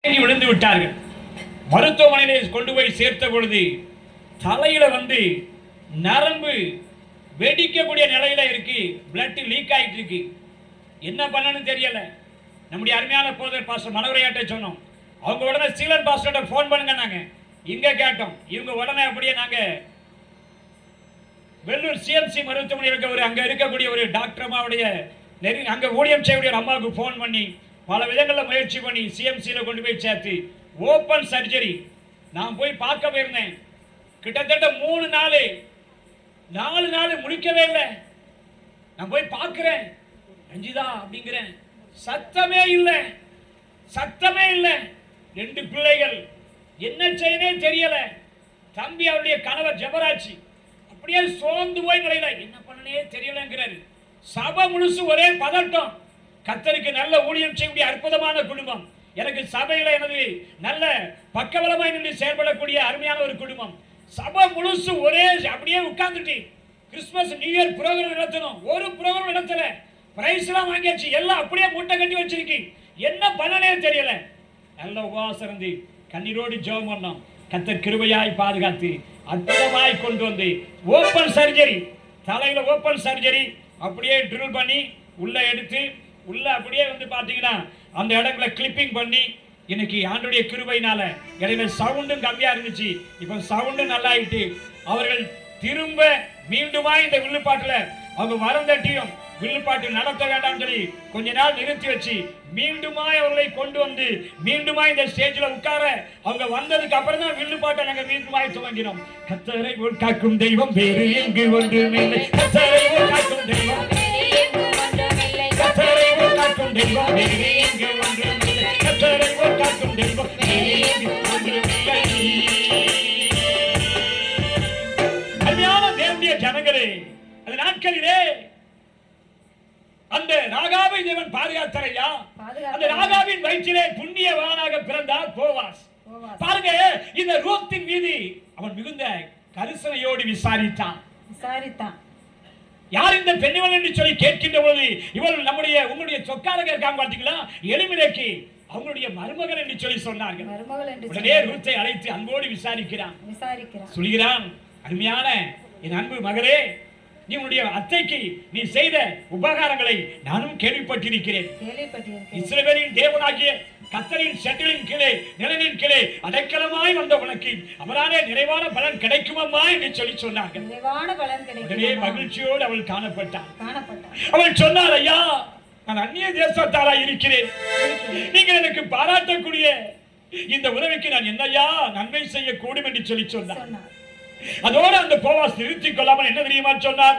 விழுந்து விட்டார்கள். மருத்துவமனையில் கொண்டு போய் சேர்த்த பொழுது தலையில நரம்பு வெடிக்கக்கூடிய நிலையில இருக்கு, பிளட் லீக் ஆயிட்டு இருக்கு. என்ன பண்ணணும்னு தெரியல. நம்முடைய அருமையான போதர் பாஸ்டர் மனோரையாட்ட சொன்னோம். அவங்க உடனே சீலன் பாஸ்டர்ட்ட போன் பண்ணுங்க. நாங்க இங்க கேட்டோம். இவங்க உடனே அப்படியே நாங்க வெள்ளூர் சிஎம்சி மருத்துவமனை இருக்க அங்க இருக்கக்கூடிய ஒரு டாக்டர் அம்மாவுடைய அங்க ஊழியம் செய்யக்கூடிய ஒரு அம்மாவுக்கு போன் பண்ணி பல விதங்களில் முயற்சி பண்ணி சிஎம்சியில் கொண்டு போய் சேர்த்து ஓப்பன் சர்ஜரி நான் போய் பார்க்க போயிருந்தேன். கிட்டத்தட்ட 4 நாள் முடிக்கவே இல்லை. நான் போய் பார்க்கிறேன், ரஞ்சிதா அப்படிங்கிறேன், சத்தமே இல்லை, சத்தமே இல்லை. 2 பிள்ளைகள், என்ன செய்யனே தெரியல. தம்பி அவருடைய கணவர் ஜெபராஜ் அப்படியே சோர்ந்து போய் நிலையில என்ன பண்ணனே தெரியலங்கிறாரு. சபை முழுசு ஒரே பதட்டம். கர்த்தருக்கு நல்ல ஊழியம் செய்யக்கூடிய அற்புதமான குடும்பம். எனக்கு சபையில எனது நல்ல பக்கபலமாய் நின்று செயல்படக்கூடிய அருமையான ஒரு குடும்பம். சபை முழுசு ஒரே அப்படியே உட்கார்ந்துட்டு கிறிஸ்துமஸ் நியூ இயர் ப்ரோக்ராம் நடத்தணும். ஒரு ப்ரோக்ராம் நடத்தல. பிரைஸ் எல்லாம் வாங்கியாச்சு. எல்லாம் அப்படியே மூட்டை கட்டி வச்சிருக்கு. என்ன பண்ணனே தெரியல. நல்ல உபவாசம் இருந்து கண்ணீரோடு ஜெபம் பண்ணோம். கர்த்தர் கிருபையாய் பாதுகாத்து அற்புதமாய் கொண்டு வந்து ஓப்பன் சர்ஜரி, தலையில ஓப்பன் சர்ஜரி அப்படியே ட்ரில் பண்ணி உள்ள எடுத்து உள்ள அப்படியே பாத்தீங்கன்னா அந்த இடங்களை கிளிப்பிங் பண்ணி இன்னைக்கு ஆண்டுடைய கிருபையினால இடையில சவுண்டும் கம்மியா இருந்துச்சு. இப்ப சவுண்டும் நல்லா ஆயிட்டு அவர்கள் திரும்ப மீண்டுமா இந்த வில்லுப்பாட்டுல அவங்க வரந்தட்டியும் வில்லுப்பாட்டு நடத்த வேண்டாம் சொல்லி கொஞ்ச நாள் நிறுத்தி வச்சு மீண்டுமாய் அவர்களை கொண்டு வந்து மீண்டுமாய் இந்த ஸ்டேஜ்ல உட்கார அவங்க வந்ததுக்கு அப்புறம் தான் வில்லுப்பாட்டை நாங்க மீண்டுமாய் துவங்கினோம். கர்த்தரை காக்கும் தெய்வம் வேறு எங்கு ஒன்றுமில்லை. கர்த்தரை காக்கும் தெய்வம் காக்கும் தெய்வம் வேறு எங்கு ஒன்றுமில்லை. கர்த்தரை காக்கும் தெய்வம் வேறு எங்கு ஒன்றுமில்லை. அருமையான தேவனுடைய ஜனங்களே, அந்த நாட்களிலே அந்த ராகாவை தேவன் பாதுகாத்தாரையா. அந்த ராகாவின் வயிற்றிலே புண்ணியவானாக பிறந்தார் போவாஸ். பாருங்க, இந்த ரூத்தின் மீது அவன் மிகுந்த கரிசனையோடு விசாரித்தான். யார் இந்த பெண்ணிவள் என்று சொல்லி கேட்கின்ற பொழுது இவள் உங்களுடைய சொக்காரங்க இருக்காங்க பாத்தீங்களா, எலிமெலேக்கு அவங்களுடைய மருமகள் என்று சொல்லி சொன்னார்கள். உடனே ரூத்தை அழைத்து அன்போடு விசாரிக்கிறான். சொல்கிறான், அருமையான என் அன்பு மகளே, நீ உன்னுடைய அத்தைக்கு நீ செய்த உபகாரங்களை நானும் கேள்விப்பட்டிருக்கிறேன். இஸ்ரவேலின் தேவனாகிய கர்த்தரின் செட்டிலின் கீழே நிழலின் கீழே அடைக்கலமாய் வந்த உனக்கு அவராலே நிறைவான பலன் கிடைக்குமம்மா என்று சொல்லி சொன்னார்கள். உடனே மகிழ்ச்சியோடு அவள் காணப்பட்டாள். அவள் சொன்னாள், ஐயா, நான் அந்நிய தேசத்தாளா இருக்கிறேன். நீங்கள் எனக்கு பாராட்டக்கூடிய இந்த உதவிக்கு நான் என்னையா நன்மை செய்யக்கூடும் என்று சொல்லி சொன்னார். அதோடு அந்த போவாஸ் நிறுத்திக் கொள்ளாமல் என்ன தெரியுமா சொன்னார்?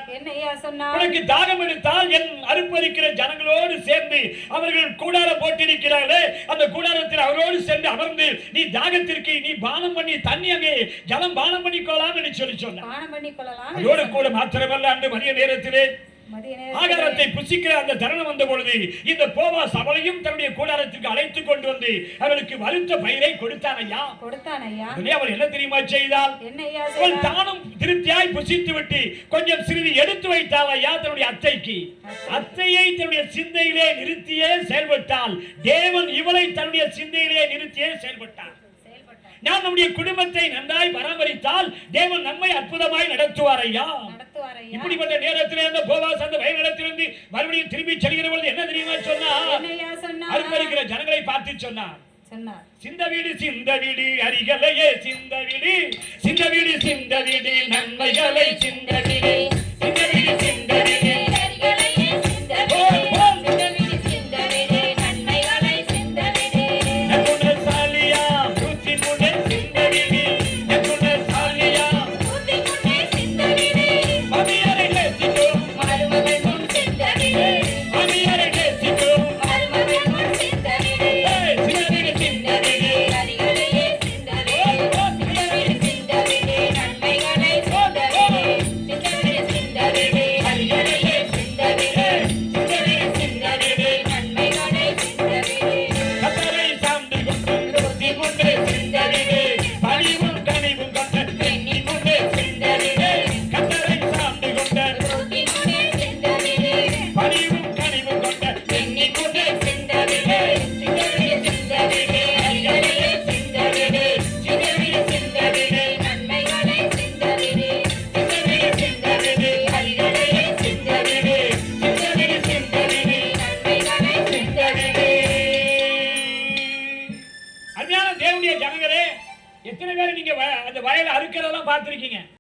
உனக்கு தாகம் எடுத்தால் என் அறுப்பறிக்கிற ஜனங்களோடு சேர்ந்து அவர்கள் கூடாரம் போட்டிருக்கிறார்களே, அந்த கூடாரத்தில் அவரோடு சென்று அமர்ந்து நீ தாகத்திற்கு நீ பானம் பண்ணி தண்ணி அங்கே ஜலம் பானம் பண்ணிக்கொள்ளலாம் என்று சொல்லி சொன்னார். அதோடு கூட மாத்திரமல்ல, அந்த மதிய நேரத்திலே ஆகாரத்தை புசிக்கிற அந்த தருணம் வந்த பொழுது இந்த போவாஸ் அவளையும் தன்னுடைய கூடாரத்திற்கு அழைத்துக் கொண்டு வந்து அவளுக்கு வலுத்த பயிரை கொடுத்தான் ஐயா. அவள் என்ன தெரியுமா செய்தால், அவள் தானும் திருப்தியாய் புசித்து விட்டு கொஞ்சம் சிறிது எடுத்து வைத்தாள் ஐயா தன்னுடைய அத்தைக்கு. அத்தையை தன்னுடைய சிந்தையிலே நிறுத்தியே செயல்பட்டாள். தேவன் இவளை தன்னுடைய சிந்தையிலே நிறுத்தியே செயல்பட்டார். நாம் நம்முடைய குடும்பத்தை நன்றாய் பராமரித்தால் தேவன் நம்மை அற்புதமாய் நடத்துவார் ஐயா. இப்படிப்பட்ட நேரத்தில் அந்த போவாஸ் அந்த வயலிடத்திலிருந்து மறுபடியும் திரும்பி செல்கிற பொழுது என்ன தெரியுமா சொன்னார்? அறுப்பறிக்கிற ஜனங்களை பார்த்து சொன்னார், சிந்த வீடு சிந்த வீடு அரிகளையே சிந்த வீடு, சிந்த வீடு சிந்த வீடு நன்மைகளை சிந்த வீடு, சிந்த வீடு சிந்த வீடு தேவனுடைய ஜனங்களே, எத்தனை பேர் நீங்க அந்த வயலை அறுக்கிறதெல்லாம் பார்த்திருக்கீங்க?